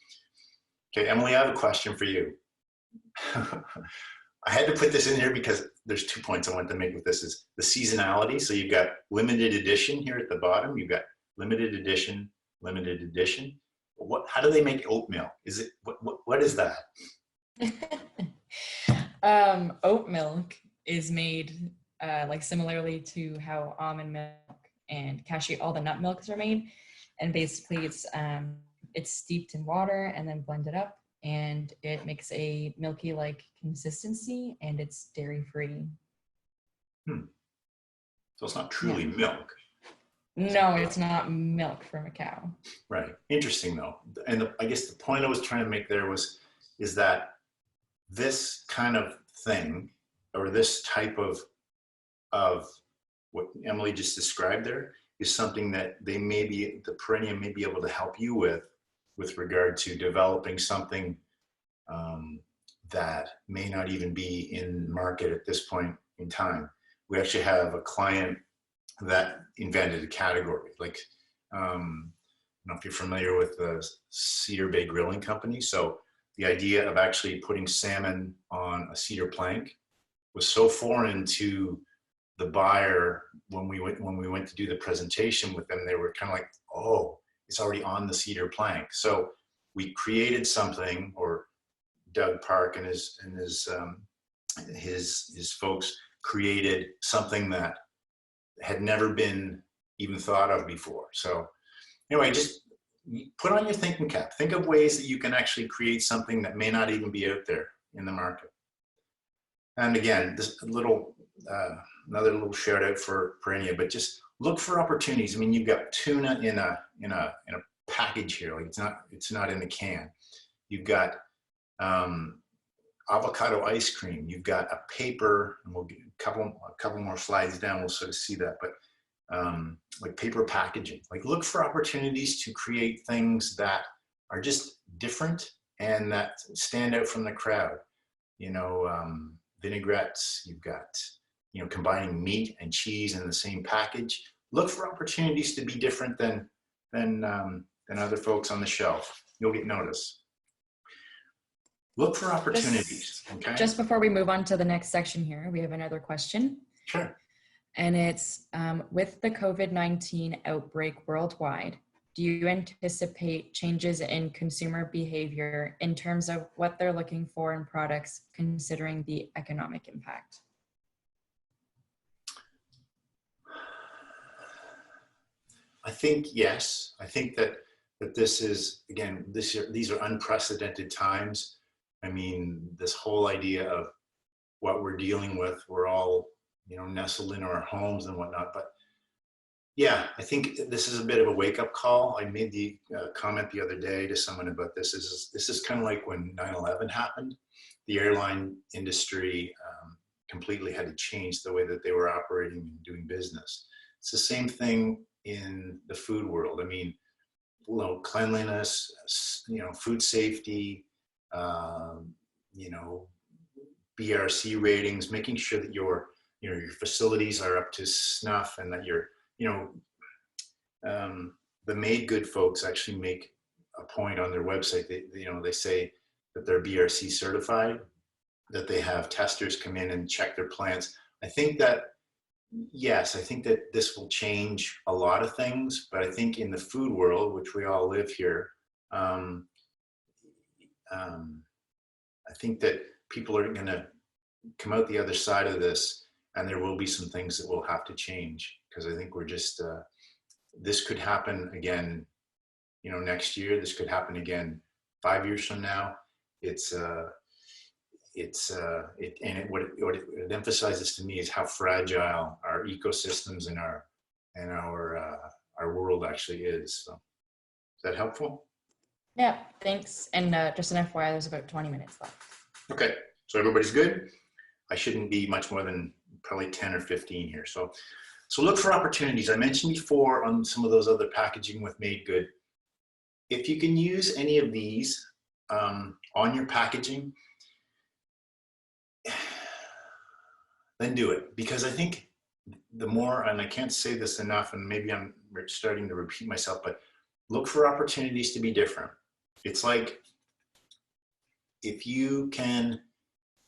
Speaker 2: Okay, Emily, I have a question for you. I had to put this in here because there's 2 points I want to make with this. Is the seasonality. So you've got limited edition here at the bottom. You've got limited edition. How do they make oat milk? Is it, what is that?
Speaker 1: Oat milk is made like similarly to how almond milk and cashew, all the nut milks are made. And basically it's steeped in water and then blended up, and it makes a milky like consistency, and it's dairy free.
Speaker 2: So it's not truly milk.
Speaker 1: No, it's not milk from a cow.
Speaker 2: Right. Interesting though. And I guess the point I was trying to make there is that this kind of thing, or this type of what Emily just described there, is something that the Perennia may be able to help you with regard to developing something that may not even be in market at this point in time. We actually have a client that invented a category. Like, I don't know if you're familiar with the Cedar Bay Grilling Company. So the idea of actually putting salmon on a cedar plank was so foreign to the buyer. When we went to do the presentation with them, they were kind of like, oh, it's already on the cedar plank. So we created something, or Doug Park and his folks created something that had never been even thought of before. So anyway, just put on your thinking cap. Think of ways that you can actually create something that may not even be out there in the market. And again, this another little shout out for Perennia, but just look for opportunities. I mean, you've got tuna in a package here. Like, it's not in a can. You've got avocado ice cream. You've got a paper, and we'll get a couple more slides down. We'll sort of see that, but like paper packaging. Like, look for opportunities to create things that are just different and that stand out from the crowd. You know, vinaigrettes. You've got, you know, combining meat and cheese in the same package. Look for opportunities to be different than other folks on the shelf. You'll get noticed. Look for opportunities. Okay.
Speaker 1: Just before we move on to the next section here, we have another question.
Speaker 2: Sure.
Speaker 1: And it's, with the COVID-19 outbreak worldwide, do you anticipate changes in consumer behavior in terms of what they're looking for in products, considering the economic impact?
Speaker 2: I think yes. I think that this is, again, these are unprecedented times. I mean, this whole idea of what we're dealing with, we're all, you know, nestled in our homes and whatnot. But yeah, I think this is a bit of a wake-up call. I made the comment the other day to someone about this. This is kind of like when 9/11 happened. The airline industry completely had to change the way that they were operating and doing business. It's the same thing in the food world. I mean, you know, cleanliness, you know, food safety, you know, BRC ratings, making sure that your facilities are up to snuff, and that you're, you know, the Made Good folks actually make a point on their website. They say that they're BRC certified, that they have testers come in and check their plants. I think that, yes, I think that this will change a lot of things, but I think in the food world, which we all live here, I think that people are going to come out the other side of this, and there will be some things that will have to change, because I think we're just, this could happen again, you know, next year. This could happen again 5 years from now. What it emphasizes to me is how fragile our ecosystems and our world actually is. So, is that helpful?
Speaker 1: Yeah, thanks. And just an FYI, there's about 20 minutes left.
Speaker 2: Okay, so everybody's good. I shouldn't be much more than probably 10 or 15 here. So look for opportunities. I mentioned before on some of those other packaging with Made Good. If you can use any of these on your packaging, then do it. Because I think the more, and I can't say this enough, and maybe I'm starting to repeat myself, but look for opportunities to be different. It's like, if you can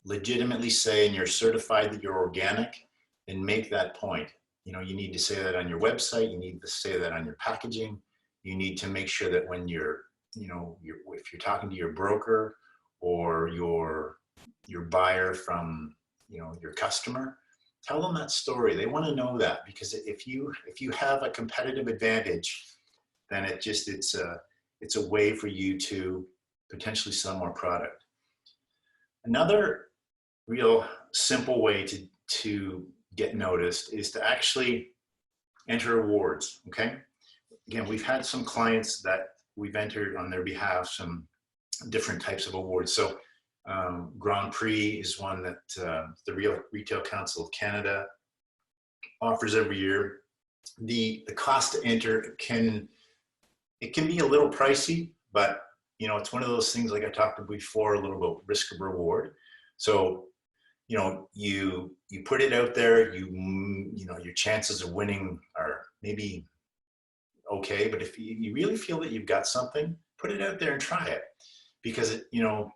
Speaker 2: legitimately say, and you're certified that you're organic, and make that point. You know, you need to say that on your website, you need to say that on your packaging. You need to make sure that when you're, you know, if you're talking to your broker or your buyer from, you know, your customer, tell them that story. They want to know that, because if you have a competitive advantage, then it's a way for you to potentially sell more product. Another real simple way to get noticed is to actually enter awards. Okay, again, we've had some clients that we've entered on their behalf some different types of awards. So Grand Prix is one that the Retail Council of Canada offers every year. The cost to enter can be a little pricey, but you know, it's one of those things, like I talked about before, a little bit risk of reward. So, you know, you put it out there, you know, your chances of winning are maybe okay, but if you really feel that you've got something, put it out there and try it, because you know,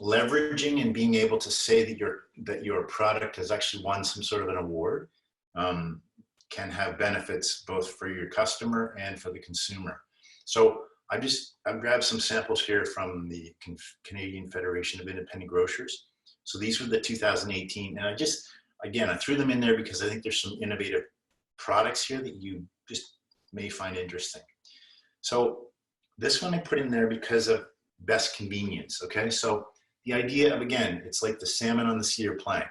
Speaker 2: leveraging and being able to say that your product has actually won some sort of an award can have benefits both for your customer and for the consumer. So I've grabbed some samples here from the Canadian Federation of Independent Grocers. So these were the 2018, and I threw them in there because I think there's some innovative products here that you just may find interesting. So this one I put in there because of best convenience. Okay, so the idea of, again, it's like the salmon on the cedar plank.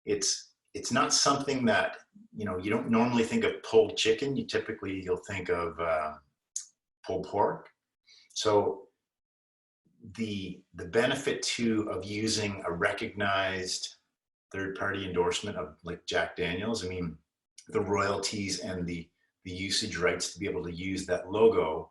Speaker 2: It's not something that, you know, you don't normally think of pulled chicken. You'll think of pulled pork. So the benefit of using a recognized third-party endorsement of like Jack Daniel's, I mean, the royalties and the usage rights to be able to use that logo.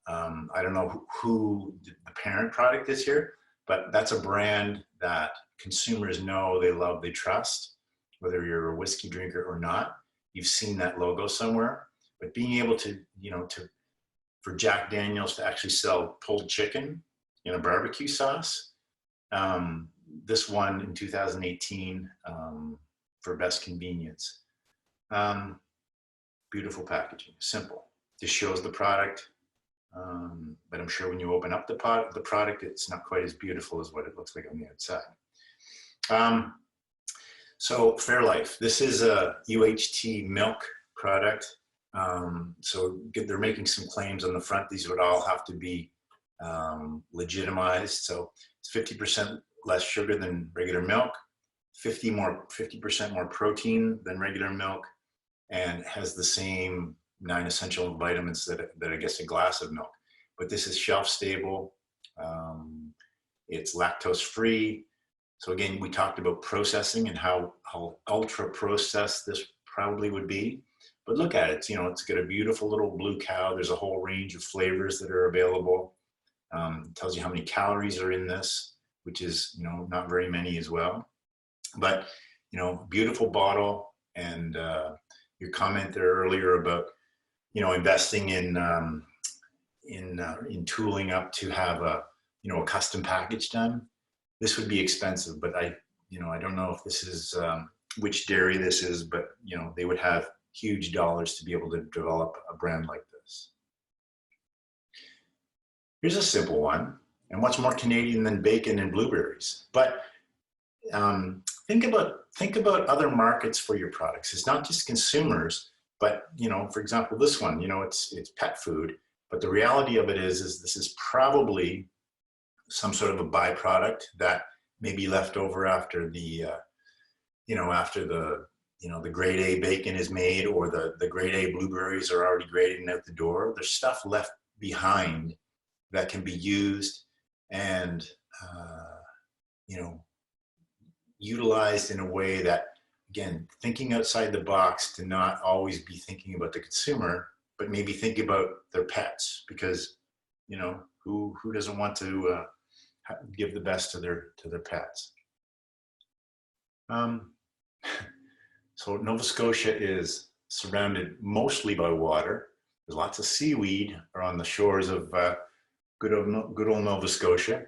Speaker 2: I don't know who the parent product is here, but that's a brand that consumers know, they love, they trust, whether you're a whiskey drinker or not. You've seen that logo somewhere. But being able to, you know, for Jack Daniel's to actually sell pulled chicken in a barbecue sauce, this one in 2018 for best convenience. Beautiful packaging, simple. Just shows the product, but I'm sure when you open up the product, it's not quite as beautiful as what it looks like on the outside. So Fairlife, this is a UHT milk product. So they're making some claims on the front. These would all have to be legitimized. So it's 50% less sugar than regular milk, 50% more protein than regular milk, and has the same 9 essential vitamins that I guess a glass of milk. But this is shelf stable. It's lactose free. So again, we talked about processing and how ultra processed this probably would be. But look at it, you know, it's got a beautiful little blue cow. There's a whole range of flavors that are available. It tells you how many calories are in this, which is, you know, not very many as well. But, you know, beautiful bottle. And your comment there earlier about, you know, investing in tooling up to have a, a custom package done, this would be expensive. But I don't know if this is which dairy this is, but they would have huge dollars to be able to develop a brand like this. Here's a simple one, and what's more Canadian than bacon and blueberries? But think about other markets for your products. It's not just consumers, but for example, this one, it's pet food, but the reality of it is this is probably some sort of a byproduct that may be left over after the the grade A bacon is made, or the grade A blueberries are already graded and out the door. There's stuff left behind that can be used and utilized in a way that, again, thinking outside the box, to not always be thinking about the consumer, but maybe think about their pets, because who doesn't want to give the best to their pets. So Nova Scotia is surrounded mostly by water. There's lots of seaweed on the shores of good old Nova Scotia.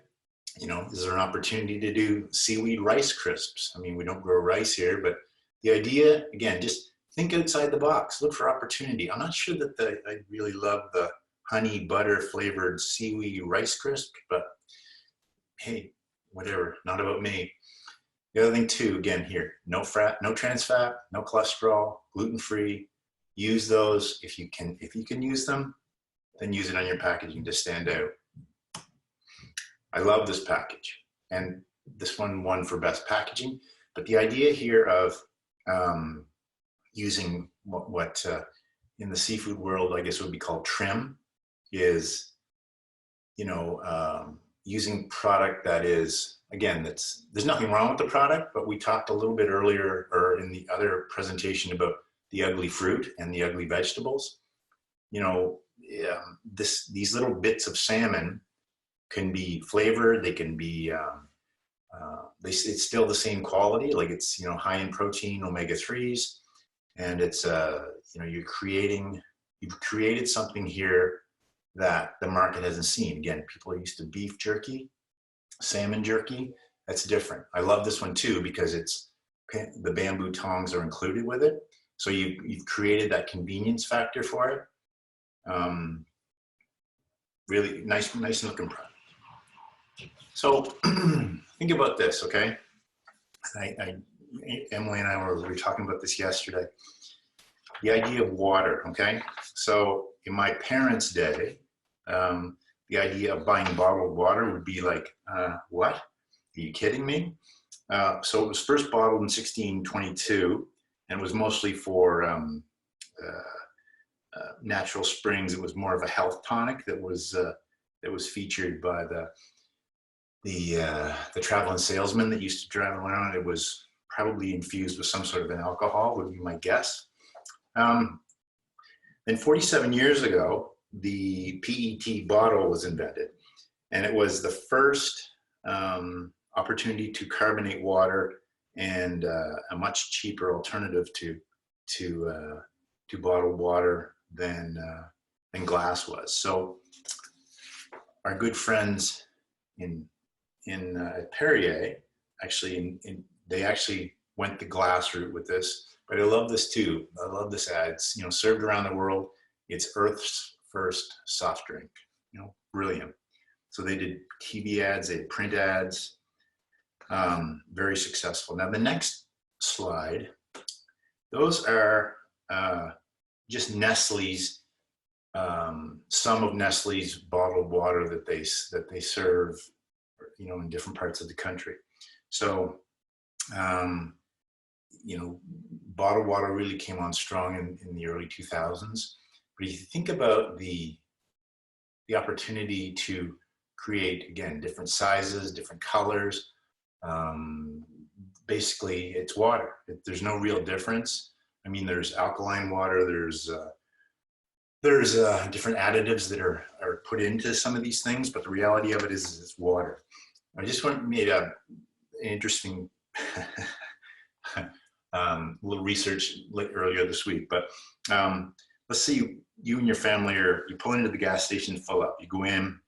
Speaker 2: Is there an opportunity to do seaweed rice crisps? I mean, we don't grow rice here, but the idea, again, just think outside the box, look for opportunity. I'm not sure that I really love the honey butter flavored seaweed rice crisp, but hey, whatever, not about me. The other thing too, again here, no trans fat, no cholesterol, gluten-free. Use those if you can use them, then use it on your packaging to stand out. I love this package, and this one won for best packaging. But the idea here of using what in the seafood world, I guess, would be called trim, is using product that is, again, there's nothing wrong with the product, but we talked a little bit earlier, or in the other presentation, about the ugly fruit and the ugly vegetables. These little bits of salmon can be flavored. They can be, it's still the same quality. Like it's, high in protein, omega-3s, and it's, you've created something here that the market hasn't seen. Again, people are used to beef jerky, salmon jerky. That's different. I love this one too, because the bamboo tongs are included with it. So you've created that convenience factor for it. Really nice looking product. So think about this, okay? Emily and I were talking about this yesterday. The idea of water, okay? So in my parents' day, the idea of buying bottled water would be like, what? Are you kidding me? So it was first bottled in 1622, and it was mostly for natural springs. It was more of a health tonic that was featured by the traveling salesman that used to drive around. It was probably infused with some sort of an alcohol, would be my guess. Then 47 years ago, the PET bottle was invented, and it was the first opportunity to carbonate water, and a much cheaper alternative to bottled water than glass was. So our good friends in Perennia they actually went the glass route with this. But I love this too. I love this ad. It's, served around the world. It's Earth's first soft drink. Brilliant. So they did TV ads, they did print ads. Very successful. Now the next slide, those are just Nestle's, some of Nestle's bottled water that they serve, in different parts of the country. So, bottled water really came on strong in the early 2000s. But if you think about the opportunity to create, again, different sizes, different colors, basically it's water. There's no real difference. I mean, there's alkaline water, there's different additives that are put into some of these things, but the reality of it is it's water. I just made an interesting little research earlier this week, but let's see, you and your family you pull into the gas station to fill up. You go in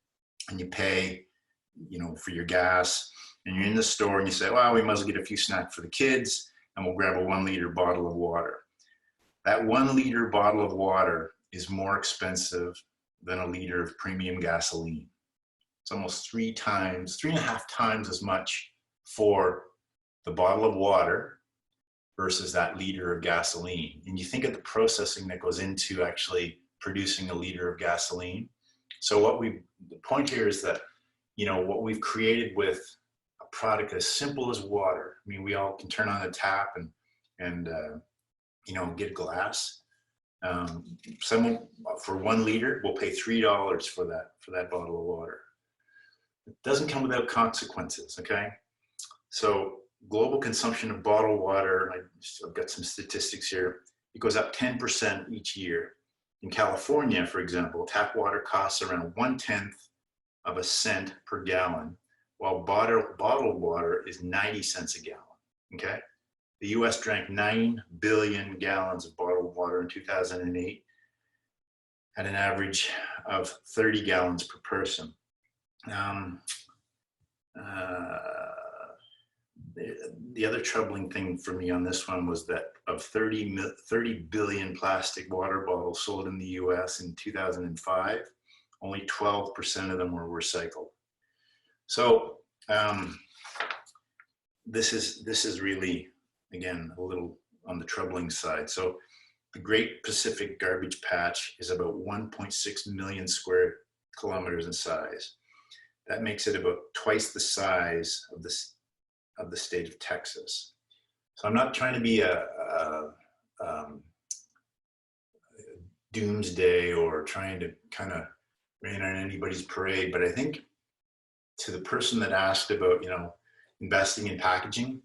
Speaker 2: and you pay, for your gas, and you're in the store and you say, well, we must get a few snacks for the kids and we'll grab a 1 liter bottle of water. That 1 liter bottle of water is more expensive than a liter of premium gasoline. It's almost 3.5 times as much for the bottle of water versus that liter of gasoline. And you think of the processing that goes into actually producing a liter of gasoline. So the point here is that, what we've created with a product as simple as water. I mean, we all can turn on the tap and get a glass. Someone for 1 liter will pay $3 for that bottle of water. It doesn't come without consequences, okay? So global consumption of bottled water, I've got some statistics here, it goes up 10% each year. In California, for example, tap water costs around 1/10 of a cent per gallon, while bottled water is 90 cents a gallon, okay? The US drank 9 billion gallons of bottled water in 2008 at an average of 30 gallons per person. The other troubling thing for me on this one was that of 30 billion plastic water bottles sold in the US in 2005, only 12% of them were recycled. So this is really, again, a little on the troubling side. So the Great Pacific Garbage Patch is about 1.6 million square kilometers in size. That makes it about twice the size of the state of Texas. So I'm not trying to be a doomsday or trying to kind of rain on anybody's parade, but I think to the person that asked about, investing in packaging,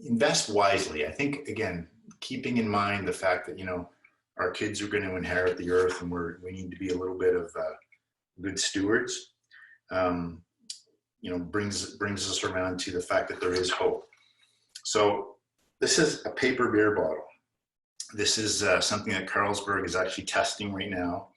Speaker 2: invest wisely. I think, again, keeping in mind the fact that, our kids are going to inherit the earth and we need to be a little bit of good stewards, brings us around to the fact that there is hope. So this is a paper beer bottle. This is something that Carlsberg is actually testing right now.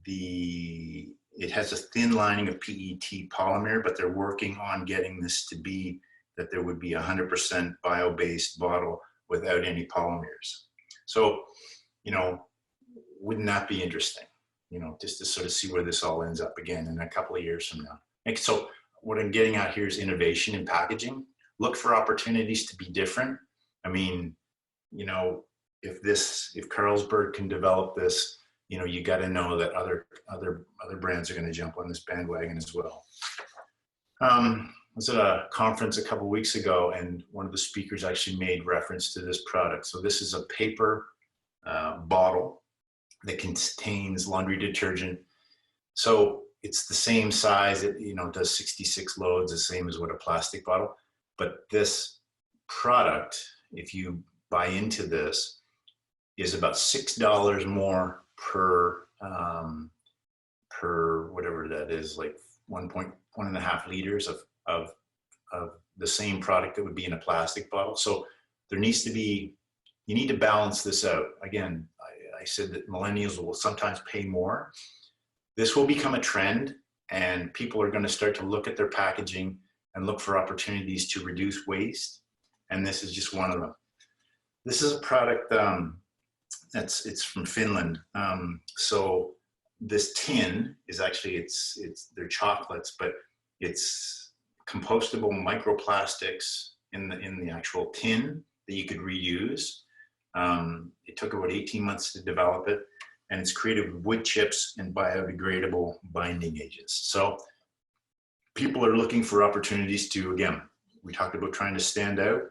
Speaker 2: It has a thin lining of PET polymer, but they're working on getting this to be that there would be 100% bio-based bottle without any polymers. So, wouldn't that be interesting? Just to sort of see where this all ends up again in a couple of years from now. And so what I'm getting at here is innovation in packaging. Look for opportunities to be different. I mean, if Carlsberg can develop this, you got to know that other brands are going to jump on this bandwagon as well. I was at a conference a couple of weeks ago, and one of the speakers actually made reference to this product. So this is a paper bottle that contains laundry detergent. So it's the same size. It does 66 loads, the same as what a plastic bottle. But this product, if you buy into this, is about $6 more per whatever that is, like 1.5 liters of the same product that would be in a plastic bottle. So there needs to be, you need to balance this out. Again, I said that millennials will sometimes pay more. This will become a trend, and people are going to start to look at their packaging and look for opportunities to reduce waste. And this is just one of them. This is a product it's from Finland. So this tin is actually, they're chocolates, but it's compostable microplastics in the actual tin that you could reuse. It took about 18 months to develop it, and it's created with wood chips and biodegradable binding agents. So people are looking for opportunities to, again, we talked about trying to stand out.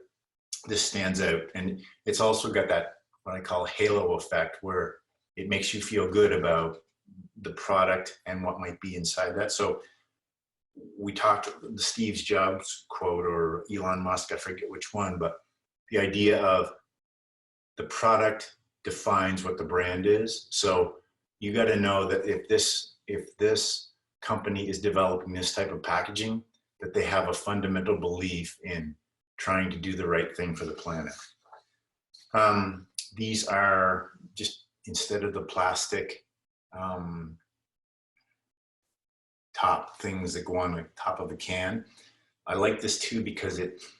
Speaker 2: This stands out, and it's also got that, what I call halo effect, where it makes you feel good about the product and what might be inside that. So we talked the Steve Jobs quote, or Elon Musk, I forget which one, but the idea of the product defines what the brand is. So you got to know that if this company is developing this type of packaging, that they have a fundamental belief in trying to do the right thing for the planet. These are just, instead of the plastic top things that go on the top of a can. I like this too because it's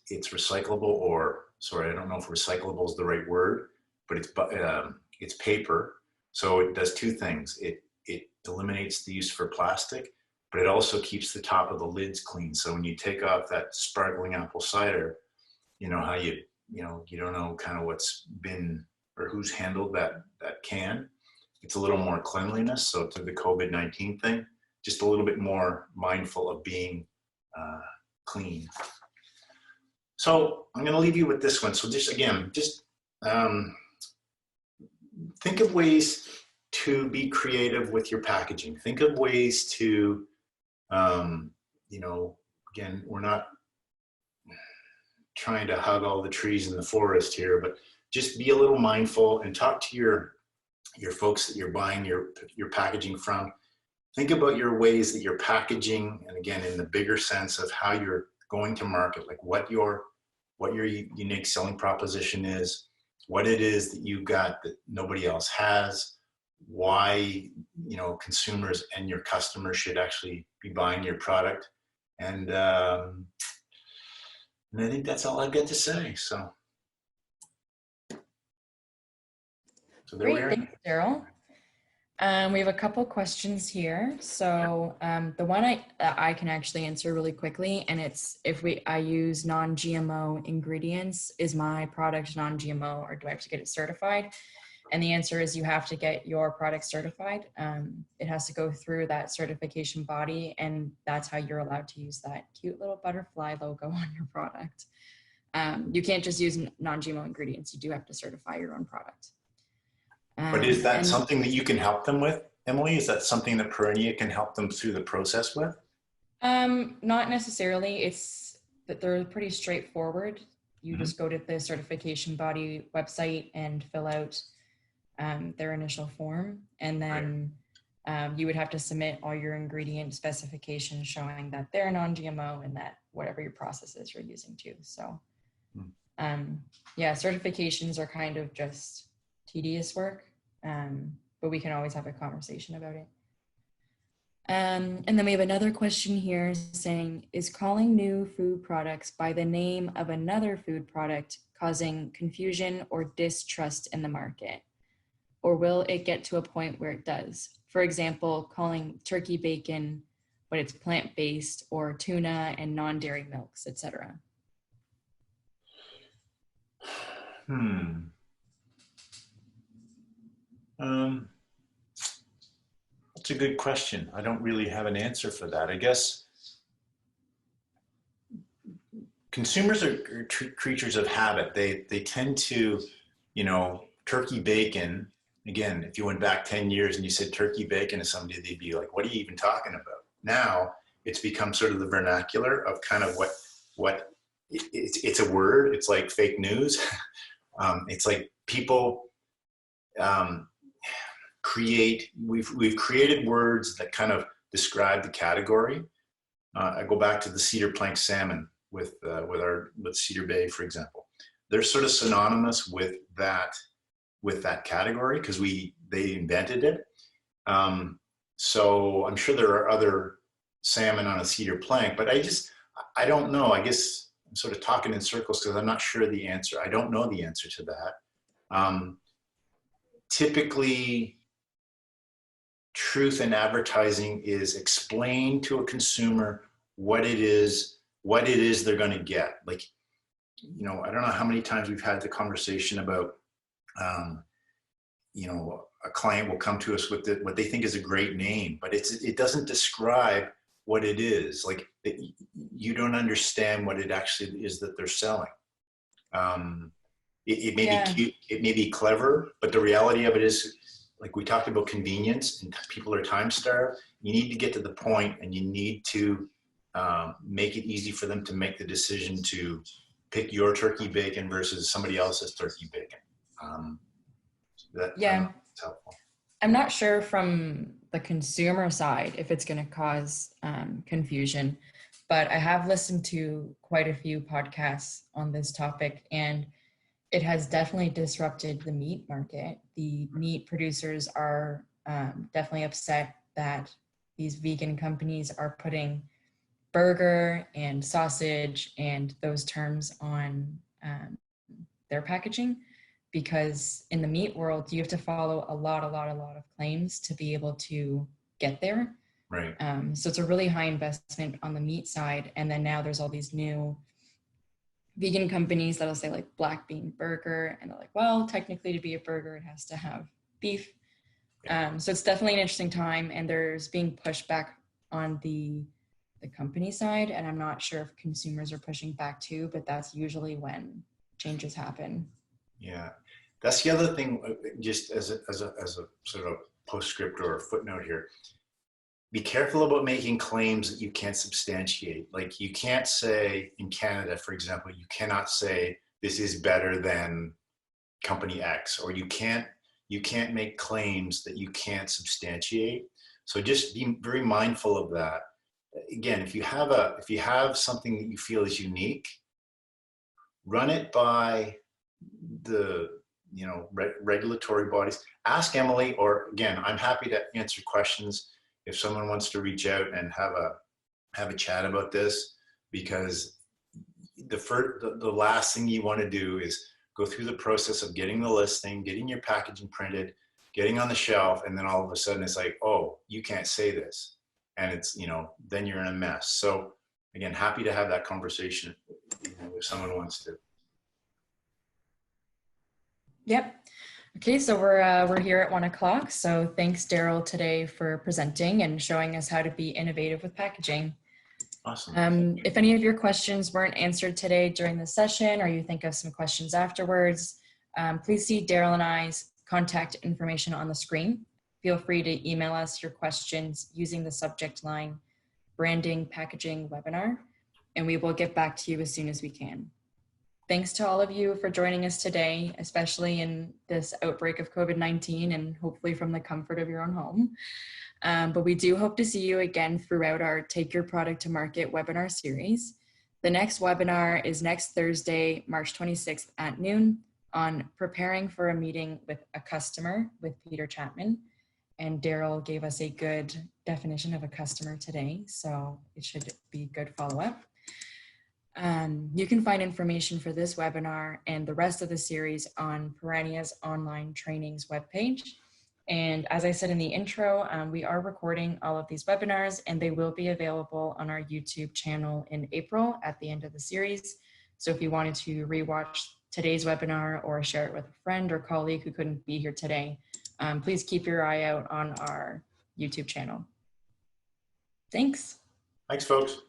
Speaker 2: recyclable, or sorry, I don't know if recyclable is the right word, but it's paper. So it does two things. It eliminates the use for plastic, but it also keeps the top of the lids clean. So when you take off that sparkling apple cider, you know how you don't know kind of what's been or who's handled that can. It's a little more cleanliness. So to the COVID-19 thing, just a little bit more mindful of being clean. So I'm going to leave you with this one. So just think of ways to be creative with your packaging. Think of ways to, again, we're not trying to hug all the trees in the forest here, but just be a little mindful and talk to your folks that you're buying your packaging from. Think about your ways that you're packaging, and again, in the bigger sense of how you're going to market, like what your unique selling proposition is, what it is that you've got that nobody else has, why consumers and your customers should actually be buying your product, and I think that's all I've got to say. So there
Speaker 1: Great,
Speaker 2: we are.
Speaker 1: thanks, Darrell. We have a couple questions here. So the one I can actually answer really quickly, and it's I use non-GMO ingredients, is my product non-GMO, or do I have to get it certified? And the answer is you have to get your product certified. It has to go through that certification body, and that's how you're allowed to use that cute little butterfly logo on your product. You can't just use non-GMO ingredients. You do have to certify your own product.
Speaker 2: But is that something that you can help them with, Emily? Is that something that Perennia can help them through the process with?
Speaker 1: Not necessarily. It's that they're pretty straightforward. You just go to the certification body website and fill out their initial form, and then you would have to submit all your ingredient specifications showing that they're non-GMO and that whatever your processes you're using too. So yeah, certifications are kind of just tedious work, but we can always have a conversation about it. And then we have another question here saying, is calling new food products by the name of another food product causing confusion or distrust in the market? Or will it get to a point where it does? For example, calling turkey bacon, but it's plant-based, or tuna and non-dairy milks, etc.
Speaker 2: That's a good question. I don't really have an answer for that. I guess consumers are creatures of habit. They tend to, turkey bacon. Again, if you went back 10 years and you said turkey bacon to somebody, they'd be like, what are you even talking about? Now it's become sort of the vernacular of kind of what it's a word. It's like fake news. It's like people we've created words that kind of describe the category. I go back to the cedar plank salmon with Cedar Bay, for example. They're sort of synonymous with that category because they invented it. So I'm sure there are other salmon on a cedar plank, but I don't know. I guess I'm sort of talking in circles because I'm not sure the answer. I don't know the answer to that. Typically, truth in advertising is explain to a consumer what it is they're going to get. Like, I don't know how many times we've had the conversation about, a client will come to us with what they think is a great name, but it doesn't describe what it is. Like, you don't understand what it actually is that they're selling. It may be cute, it may be clever, but the reality of it is, like we talked about convenience and people are time starved. You need to get to the point, and you need to make it easy for them to make the decision to pick your turkey bacon versus somebody else's turkey bacon. That's helpful.
Speaker 1: I'm not sure from the consumer side if it's going to cause confusion, but I have listened to quite a few podcasts on this topic, and it has definitely disrupted the meat market. The meat producers are definitely upset that these vegan companies are putting burger and sausage and those terms on their packaging, because in the meat world, you have to follow a lot of claims to be able to get there.
Speaker 2: Right.
Speaker 1: So it's a really high investment on the meat side. And then now there's all these new vegan companies that'll say like black bean burger. And they're like, well, technically to be a burger, it has to have beef. So it's definitely an interesting time, and there's being pushed back on the company side. And I'm not sure if consumers are pushing back too, but that's usually when changes happen.
Speaker 2: Yeah, that's the other thing, just as a sort of postscript or a footnote here. Be careful about making claims that you can't substantiate. Like, you can't say in Canada, for example, you cannot say this is better than company X, or you can't make claims that you can't substantiate. So just be very mindful of that. Again, if you have something that you feel is unique, run it by the regulatory bodies. Ask Emily, or again, I'm happy to answer questions if someone wants to reach out and have a chat about this, because the last thing you want to do is go through the process of getting the listing, getting your packaging printed, getting on the shelf, and then all of a sudden it's like, oh, you can't say this, and it's, then you're in a mess. So again, happy to have that conversation if someone wants to.
Speaker 1: Yep. Okay, so we're here at 1 o'clock. So thanks, Darrell, today for presenting and showing us how to be innovative with packaging.
Speaker 2: Awesome.
Speaker 1: If any of your questions weren't answered today during the session, or you think of some questions afterwards, please see Darrell and I's contact information on the screen. Feel free to email us your questions using the subject line branding packaging webinar, and we will get back to you as soon as we can. Thanks to all of you for joining us today, especially in this outbreak of COVID-19, and hopefully from the comfort of your own home. But we do hope to see you again throughout our Take Your Product to Market webinar series. The next webinar is next Thursday, March 26th at noon, on preparing for a meeting with a customer with Peter Chapman. And Darrell gave us a good definition of a customer today, so it should be good follow-up. You can find information for this webinar and the rest of the series on Perennia's online trainings webpage. And as I said in the intro, we are recording all of these webinars, and they will be available on our YouTube channel in April at the end of the series. So if you wanted to rewatch today's webinar or share it with a friend or colleague who couldn't be here today, please keep your eye out on our YouTube channel. Thanks.
Speaker 2: Thanks, folks.